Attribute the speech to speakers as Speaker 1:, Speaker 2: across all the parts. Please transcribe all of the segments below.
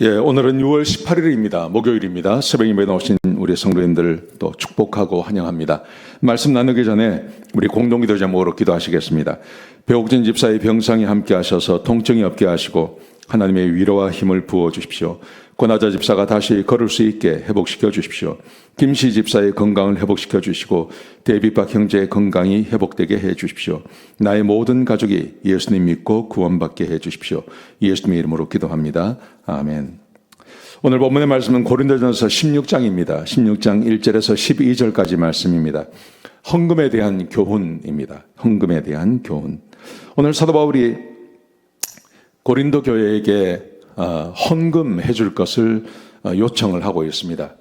Speaker 1: 오늘은 6월 18일입니다. 목요일입니다. 새벽 예배에 나오신 우리 성도님들 또 축복하고 환영합니다. 말씀 나누기 전에 우리 공동기도 제목으로 기도하시겠습니다. 배옥진 집사의 병상에 함께 하셔서 통증이 없게 하시고 하나님의 위로와 힘을 부어 주십시오. 권하자 집사가 다시 걸을 수 있게 회복시켜 주십시오. 김씨 집사의 건강을 회복시켜 주시고 데이빗박 형제의 건강이 회복되게 해 주십시오. 나의 모든 가족이 예수님 믿고 구원받게 해 주십시오. 예수님의 이름으로 기도합니다. 아멘. 오늘 본문의 말씀은 고린도전서 16장입니다. 16장 1절에서 12절까지 말씀입니다. 헌금에 대한 교훈입니다. 헌금에 대한 교훈. 오늘 사도 바울이 고린도 교회에게 헌금해 줄 것을 요청을 하고 있습니다.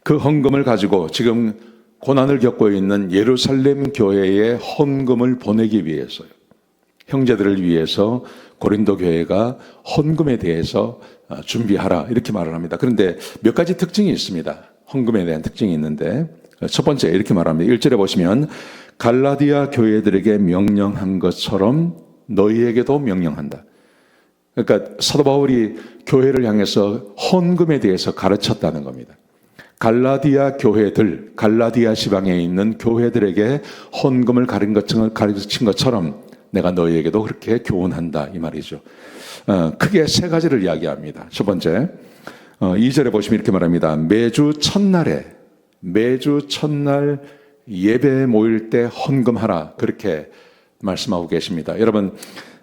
Speaker 1: 그 헌금을 가지고 지금 고난을 겪고 있는 예루살렘 교회에 헌금을 보내기 위해서요. 형제들을 위해서 고린도 교회가 헌금에 대해서 준비하라 이렇게 말을 합니다. 그런데 몇 가지 특징이 있습니다. 헌금에 대한 특징이 있는데 첫 번째 이렇게 말합니다. 1절에 보시면 갈라디아 교회들에게 명령한 것처럼 너희에게도 명령한다. 그러니까 사도 바울이 교회를 향해서 헌금에 대해서 가르쳤다는 겁니다. 갈라디아 교회들, 갈라디아 지방에 있는 교회들에게 헌금을 가르친 것처럼 내가 너희에게도 그렇게 교훈한다 이 말이죠. 크게 세 가지를 이야기합니다. 첫 번째 2절에 보시면 이렇게 말합니다. 매주 첫날 예배 모일 때 헌금하라 그렇게 말씀하고 계십니다. 여러분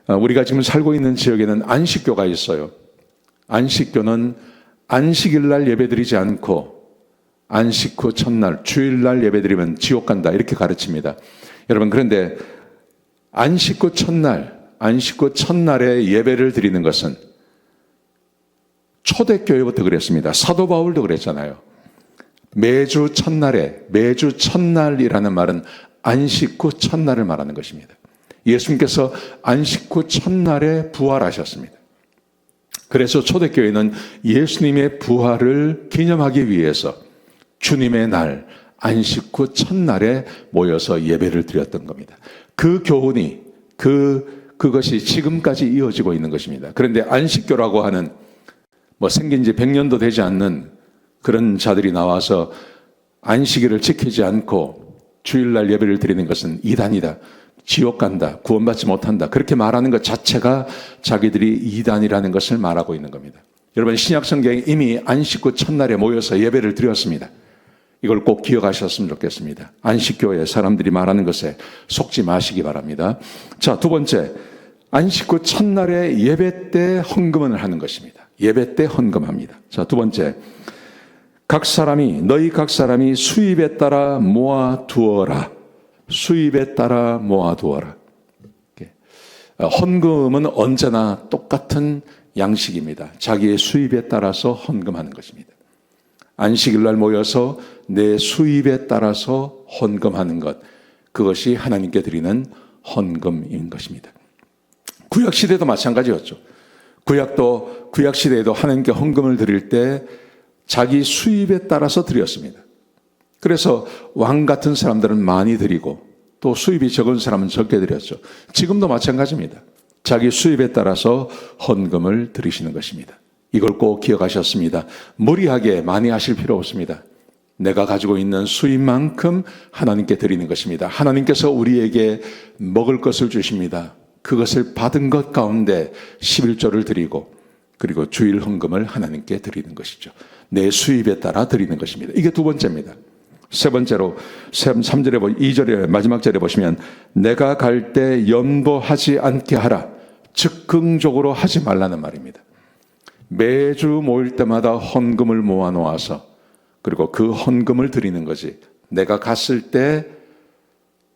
Speaker 1: 우리가 지금 살고 있는 지역에는 안식교가 있어요. 안식교는 안식일날 예배드리지 않고 안식 후 첫날 주일날 예배드리면 지옥 간다 이렇게 가르칩니다. 여러분 그런데 안식 후 첫날에 예배를 드리는 것은 초대교회부터 그랬습니다. 사도 바울도 그랬잖아요. 매주 첫날이라는 말은 안식 후 첫날을 말하는 것입니다. 예수님께서 안식 후 첫날에 부활하셨습니다. 그래서 초대교회는 예수님의 부활을 기념하기 위해서 주님의 날 안식 후 첫날에 모여서 예배를 드렸던 겁니다. 그 교훈이 그것이 지금까지 이어지고 있는 것입니다. 그런데 안식교라고 하는 생긴 지 100년도 되지 않는 그런 자들이 나와서 안식일을 지키지 않고 주일날 예배를 드리는 것은 이단이다. 지옥 간다. 구원받지 못한다. 그렇게 말하는 것 자체가 자기들이 이단이라는 것을 말하고 있는 겁니다. 여러분 신약 성경에 이미 안식 후 첫날에 모여서 예배를 드렸습니다. 이걸 꼭 기억하셨으면 좋겠습니다. 안식교회 사람들이 말하는 것에 속지 마시기 바랍니다. 자, 두 번째 안식 후 첫날에 예배 때 헌금을 하는 것입니다. 예배 때 헌금합니다. 자, 두 번째 너희 각 사람이 수입에 따라 모아두어라. 수입에 따라 모아두어라. 헌금은 언제나 똑같은 양식입니다. 자기의 수입에 따라서 헌금하는 것입니다. 안식일날 모여서 내 수입에 따라서 헌금하는 것, 그것이 하나님께 드리는 헌금인 것입니다. 구약시대도 마찬가지였죠. 구약시대에도 하나님께 헌금을 드릴 때 자기 수입에 따라서 드렸습니다. 그래서 왕 같은 사람들은 많이 드리고 또 수입이 적은 사람은 적게 드렸죠. 지금도 마찬가지입니다. 자기 수입에 따라서 헌금을 드리시는 것입니다. 이걸 꼭 기억하셨습니다. 무리하게 많이 하실 필요 없습니다. 내가 가지고 있는 수입만큼 하나님께 드리는 것입니다. 하나님께서 우리에게 먹을 것을 주십니다. 그것을 받은 것 가운데 11조를 드리고 그리고 주일 헌금을 하나님께 드리는 것이죠. 내 수입에 따라 드리는 것입니다. 이게 두 번째입니다. 세 번째로 3절에 2절에 마지막 절에 보시면 내가 갈 때 연보하지 않게 하라. 즉흥적으로 하지 말라는 말입니다. 매주 모일 때마다 헌금을 모아놓아서 그리고 그 헌금을 드리는 거지. 내가 갔을 때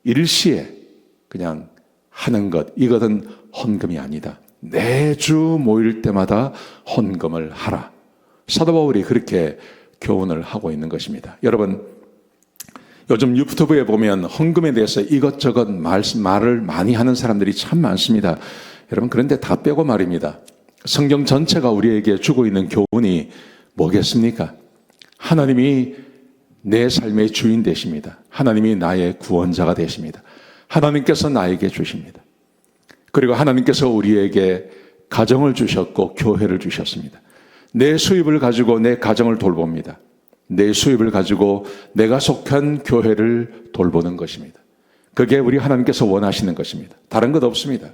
Speaker 1: 일시에 그냥 하는 것, 이것은 헌금이 아니다. 매주 모일 때마다 헌금을 하라. 사도 바울이 그렇게 교훈을 하고 있는 것입니다. 여러분 요즘 유튜브에 보면 헌금에 대해서 이것저것 말을 많이 하는 사람들이 참 많습니다. 여러분 그런데 다 빼고 말입니다. 성경 전체가 우리에게 주고 있는 교훈이 뭐겠습니까? 하나님이 내 삶의 주인 되십니다. 하나님이 나의 구원자가 되십니다. 하나님께서 나에게 주십니다. 그리고 하나님께서 우리에게 가정을 주셨고 교회를 주셨습니다. 내 수입을 가지고 내 가정을 돌봅니다. 내 수입을 가지고 내가 속한 교회를 돌보는 것입니다. 그게 우리 하나님께서 원하시는 것입니다. 다른 것 없습니다.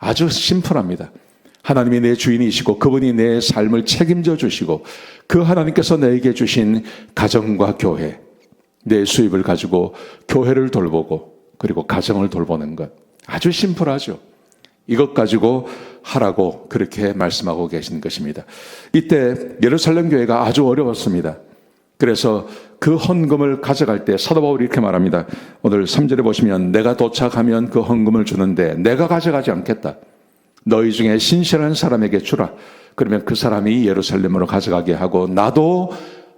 Speaker 1: 아주 심플합니다. 하나님이 내 주인이시고 그분이 내 삶을 책임져 주시고 그 하나님께서 내게 주신 가정과 교회, 내 수입을 가지고 교회를 돌보고 그리고 가정을 돌보는 것. 아주 심플하죠. 이것 가지고 하라고 그렇게 말씀하고 계신 것입니다. 이때 예루살렘 교회가 아주 어려웠습니다. 그래서 그 헌금을 가져갈 때 사도 바울이 이렇게 말합니다. 오늘 3절에 보시면 내가 도착하면 그 헌금을 주는데 내가 가져가지 않겠다. 너희 중에 신실한 사람에게 주라. 그러면 그 사람이 예루살렘으로 가져가게 하고 나도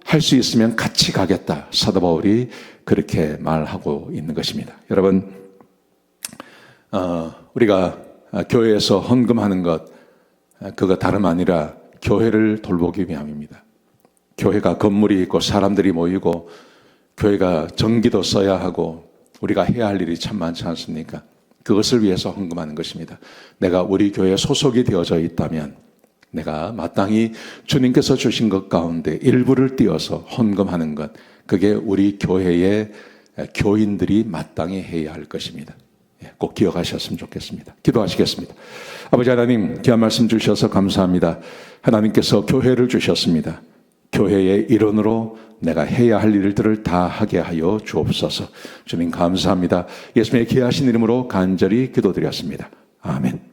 Speaker 1: 할 수 있으면 같이 가겠다. 사도 바울이 그렇게 말하고 있는 것입니다. 여러분, 우리가 교회에서 헌금하는 것, 그거 다름 아니라 교회를 돌보기 위함입니다. 교회가 건물이 있고 사람들이 모이고 교회가 전기도 써야 하고 우리가 해야 할 일이 참 많지 않습니까? 그것을 위해서 헌금하는 것입니다. 내가 우리 교회에 소속이 되어져 있다면 내가 마땅히 주님께서 주신 것 가운데 일부를 띄어서 헌금하는 것, 그게 우리 교회의 교인들이 마땅히 해야 할 것입니다. 꼭 기억하셨으면 좋겠습니다. 기도하시겠습니다. 아버지 하나님, 귀한 말씀 주셔서 감사합니다. 하나님께서 교회를 주셨습니다. 교회의 일원으로 내가 해야 할 일들을 다 하게 하여 주옵소서. 주님 감사합니다. 예수님의 귀하신 이름으로 간절히 기도드렸습니다. 아멘.